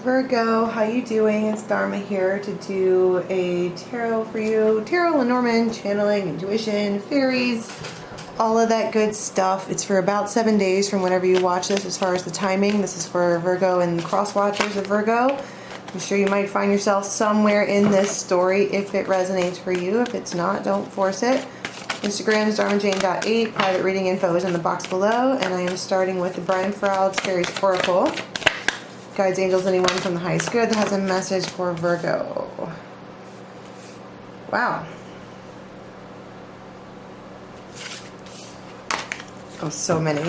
Virgo, how you doing? It's Dharma here to do a tarot for you. Tarot, Lenormand, channeling, intuition, fairies, all of that good stuff. It's for about 7 days from whenever you watch this as far as the timing. This is for Virgo and cross watchers of Virgo. I'm sure you might find yourself somewhere in this story if it resonates for you. If it's not, don't force it. Instagram is dharmajane.8. Private reading info is in the box below. And I am starting with the Brian Froud's Fairies Oracle. Guides, angels, anyone from the highest good that has a message for Virgo. Wow. Oh, so many.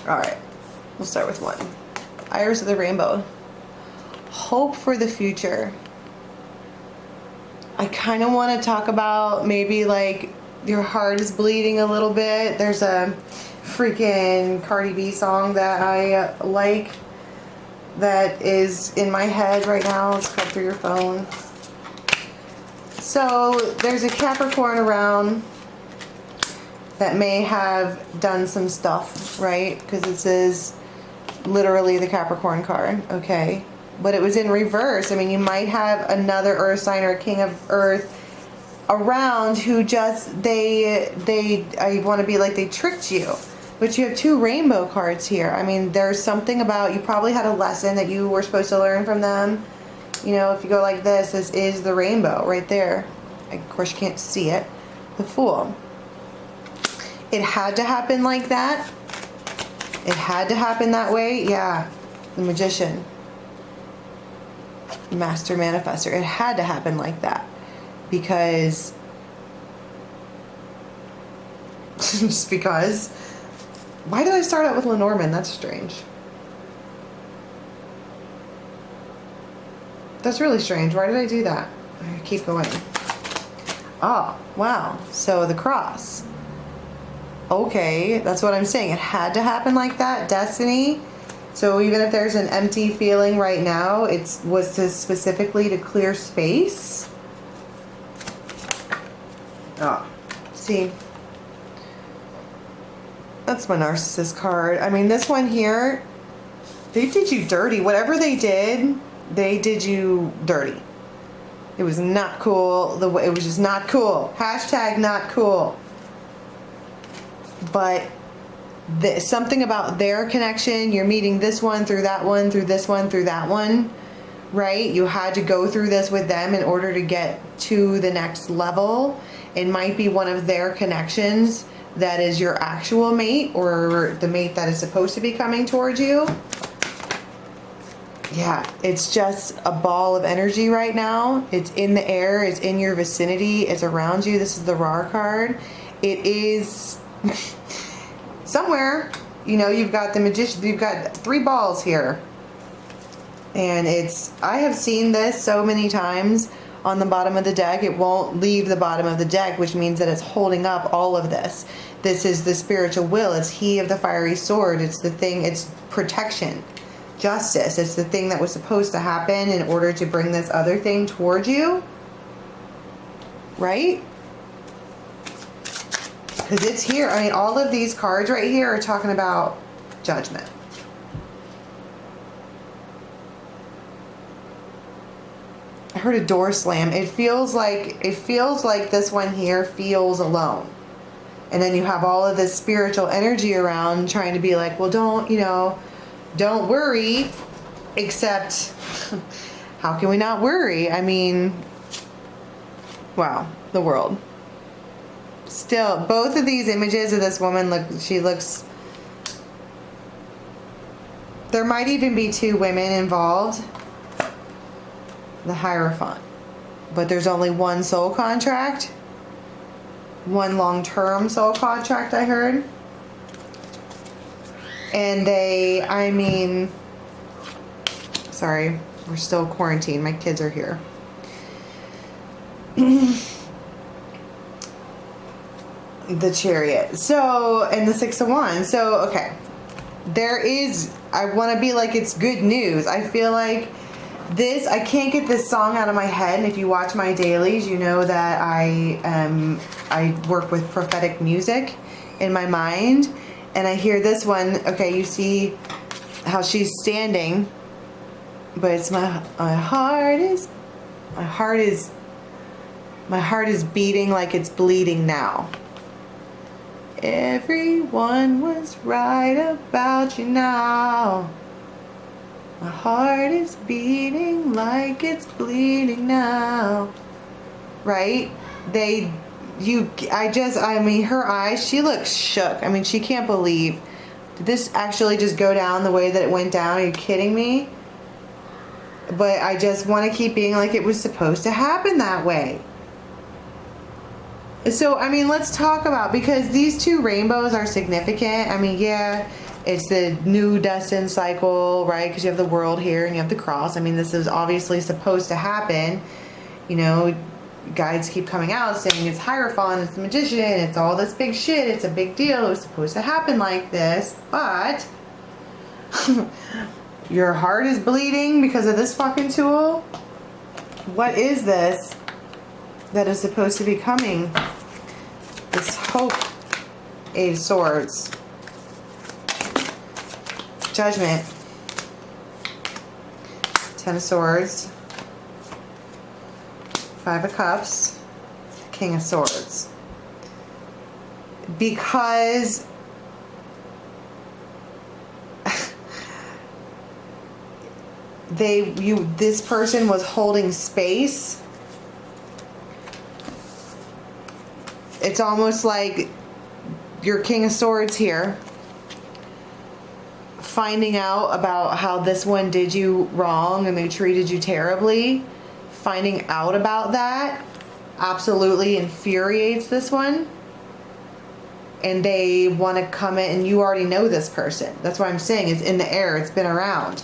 Alright. We'll start with one. Iris of the Rainbow. Hope for the future. I kind of want to talk about maybe like your heart is bleeding a little bit. There's a freaking Cardi B song that I like that is in my head right now. It's called Through Your Phone. So there's a Capricorn around that may have done some stuff, right? Because this is literally the Capricorn card, okay? But it was in reverse. I mean, you might have another earth sign or a king of earth around who just, I want to be like they tricked you. But you have two rainbow cards here. I mean, there's something about, you probably had a lesson that you were supposed to learn from them. You know, if you go like this is the rainbow right there. Of course, you can't see it. The Fool. It had to happen like that. It had to happen that way. Yeah. The Magician. Master Manifestor. It had to happen like that. Because... just because... Why did I start out with Lenormand? That's strange. That's really strange. Why did I do that? I keep going. Oh, wow. So the Cross. Okay, that's what I'm saying. It had to happen like that. Destiny. So even if there's an empty feeling right now, it was specifically to clear space. Oh, see. That's my Narcissist card. I mean, this one here, they did you dirty. Whatever they did you dirty. It was not cool. It was just not cool. Hashtag not cool. But something about their connection, you're meeting this one through that one, through this one, through that one, right? You had to go through this with them in order to get to the next level. It might be one of their connections that is your actual mate or the mate that is supposed to be coming towards you. Yeah, it's just a ball of energy right now. It's in the air. It's in your vicinity. It's around you. This is the Ra card. It is somewhere. You know, you've got the Magician. You've got 3 balls here. And I have seen this so many times on the bottom of the deck. It won't leave the bottom of the deck, which means that it's holding up all of this. This is the spiritual will. It's He of the Fiery Sword. It's the thing. It's protection. Justice. It's the thing that was supposed to happen in order to bring this other thing towards you. Right? Because it's here. I mean, all of these cards right here are talking about judgment. I heard a door slam. It feels like this one here feels alone. And then you have all of this spiritual energy around trying to be like, well, don't worry. Except, how can we not worry? I mean, wow, the world. Still, both of these images of this woman, there might even be 2 women involved. The Hierophant. But there's only one soul contract. One long-term soul contract, I heard. And sorry, we're still quarantined. My kids are here. The Chariot. So, and the 6 of Wands. So, okay. I want to be like, it's good news. I feel like I can't get this song out of my head, and if you watch my dailies, you know that I work with prophetic music in my mind, and I hear this one. Okay, you see how she's standing, but it's my heart is beating like it's bleeding now. Everyone was right about you now. My heart is beating like it's bleeding now. Right? I mean, her eyes, she looks shook. I mean, she can't believe. Did this actually just go down the way that it went down? Are you kidding me? But I just want to keep being like it was supposed to happen that way. So, I mean, let's talk about, because these two rainbows are significant. I mean, yeah, it's the new destined cycle, right? Because you have the world here and you have the cross. I mean, this is obviously supposed to happen. You know, guides keep coming out saying it's Hierophant, it's the magician, it's all this big shit, it's a big deal, it was supposed to happen like this, but your heart is bleeding because of this fucking tool? What is this that is supposed to be coming? This hope. 8 of Swords. Judgment. 10 of Swords. 5 of Cups. King of Swords. Because this person was holding space. It's almost like your King of Swords here finding out about how this one did you wrong and they treated you terribly. Finding out about that absolutely infuriates this one. And they want to come in, and you already know this person. That's what I'm saying. It's in the air. It's been around.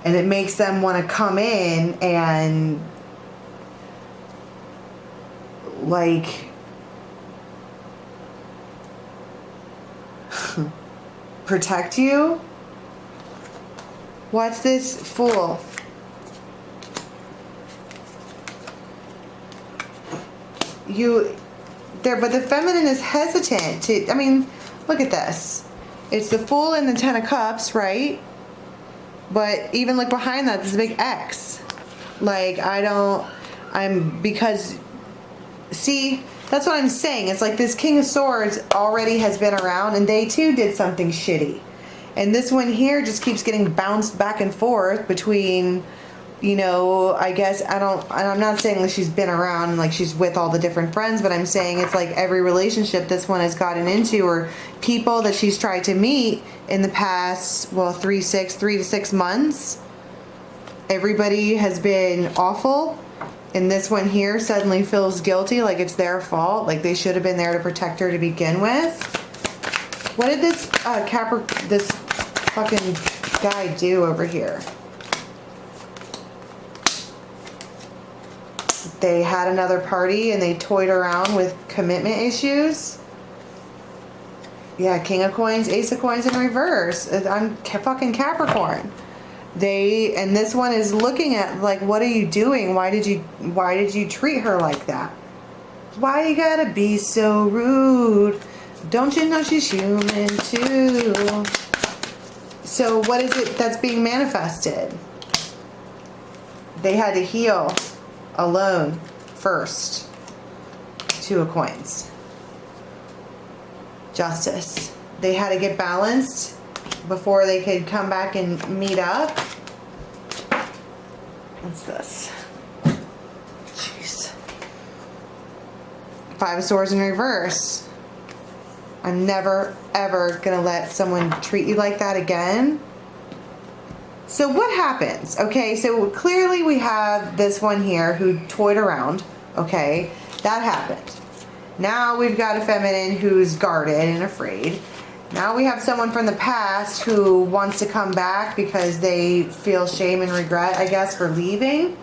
And it makes them want to come in and like protect you. What's this Fool? But the feminine is hesitant to, I mean, look at this. It's the Fool and the 10 of Cups, right? But even look behind that, there's a big X. Like, see, that's what I'm saying. It's like this King of Swords already has been around and they too did something shitty. And this one here just keeps getting bounced back and forth between, you know, I guess, I'm not saying that she's been around and like she's with all the different friends, but I'm saying it's like every relationship this one has gotten into, or people that she's tried to meet in the past, well, 3 to 6 months. Everybody has been awful. And this one here suddenly feels guilty, like it's their fault, like they should have been there to protect her to begin with. What did this this fucking guy do over here? They had another party and they toyed around with commitment issues. Yeah, King of Coins, Ace of Coins in reverse. I'm fucking Capricorn. And this one is looking at like, what are you doing? Why did you treat her like that? Why you gotta be so rude? Don't you know she's human too? So what is it that's being manifested? They had to heal alone first. 2 of Coins. Justice. They had to get balanced before they could come back and meet up. What's this? Jeez. 5 of Swords in reverse. I'm never, ever going to let someone treat you like that again. So what happens? Okay, so clearly we have this one here who toyed around. Okay, that happened. Now we've got a feminine who's guarded and afraid. Now we have someone from the past who wants to come back because they feel shame and regret, I guess, for leaving.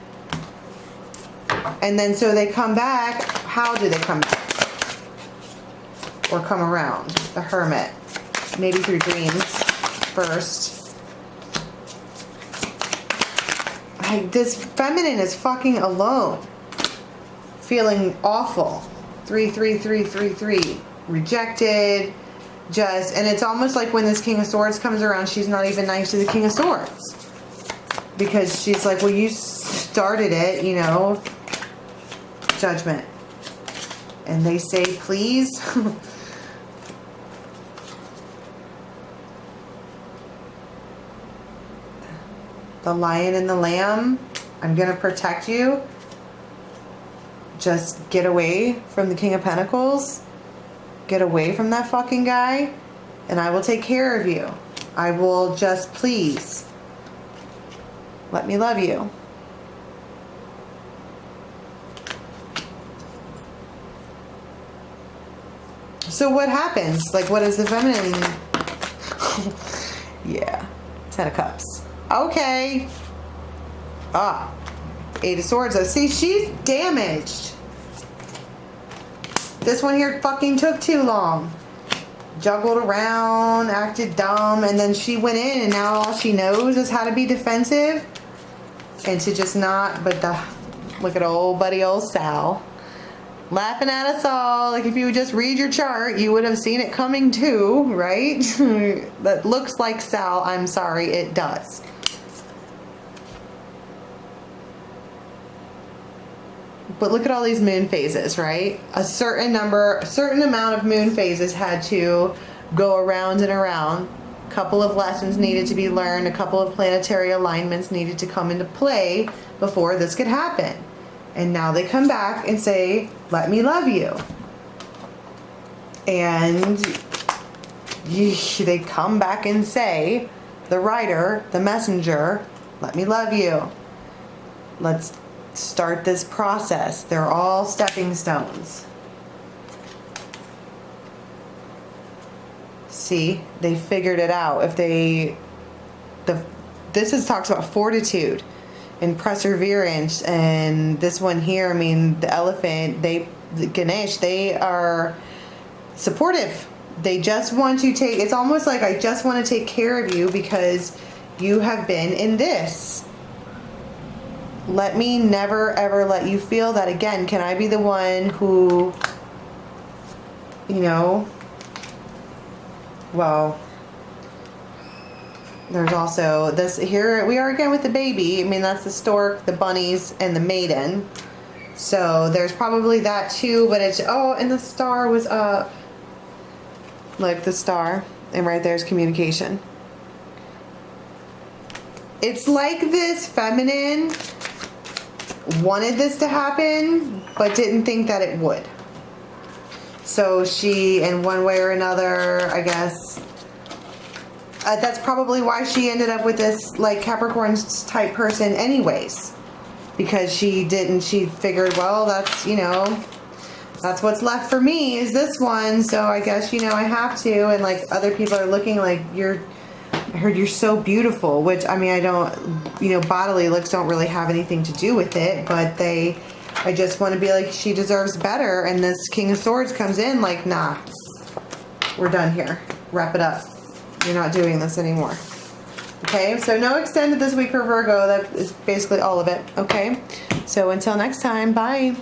And then so they come back. How do they come back? Or come around? The Hermit. Maybe through dreams first. This feminine is fucking alone. Feeling awful. 3, 3, 3, 3, 3. Rejected. just, and it's almost like when this King of Swords comes around, she's not even nice to the King of Swords. Because she's like, well, you started it, you know. Judgment. And they say, please. The Lion and the Lamb, I'm going to protect you. Just get away from the King of Pentacles. Get away from that fucking guy. And I will take care of you. I will just, please, let me love you. So what happens? Like, what is the feminine? Yeah. 10 of Cups. Okay. Ah. 8 of Swords. Oh, see, she's damaged. This one here fucking took too long. Juggled around, acted dumb, and then she went in, and now all she knows is how to be defensive. And to just not, but look at old buddy old Sal. Laughing at us all. Like, if you would just read your chart, you would have seen it coming too, right? That looks like Sal. I'm sorry, it does. But look at all these moon phases, right? A certain amount of moon phases had to go around and around. A couple of lessons needed to be learned. A couple of planetary alignments needed to come into play before this could happen. And now they come back and say, let me love you. And they come back and say, the writer, the messenger, let me love you. Let's start this process. They're all stepping stones. See, they figured it out. If this talks about fortitude and perseverance, and this one here, I mean, the elephant, Ganesh, they are supportive. They just want to take, it's almost like, I just want to take care of you because you have been in this. Let me never ever let you feel that again. Can I be the one who, you know, well, there's also this here, we are again with the baby. I mean, that's the stork, the bunnies, and the maiden. So there's probably that too, but it's, oh, and the star was up. Look, the star, and right there's communication. It's like this feminine wanted this to happen, but didn't think that it would. So she, in one way or another, I guess, that's probably why she ended up with this, like, Capricorn type person anyways. Because she figured, well, that's, you know, that's what's left for me is this one. So I guess, you know, I have to. And, like, other people are looking like, I heard you're so beautiful, which, I mean, I don't, you know, bodily looks don't really have anything to do with it, but I just want to be like, she deserves better. And this King of Swords comes in like, nah, we're done here. Wrap it up. You're not doing this anymore. Okay, so no extended this week for Virgo. That is basically all of it. Okay, so until next time, bye.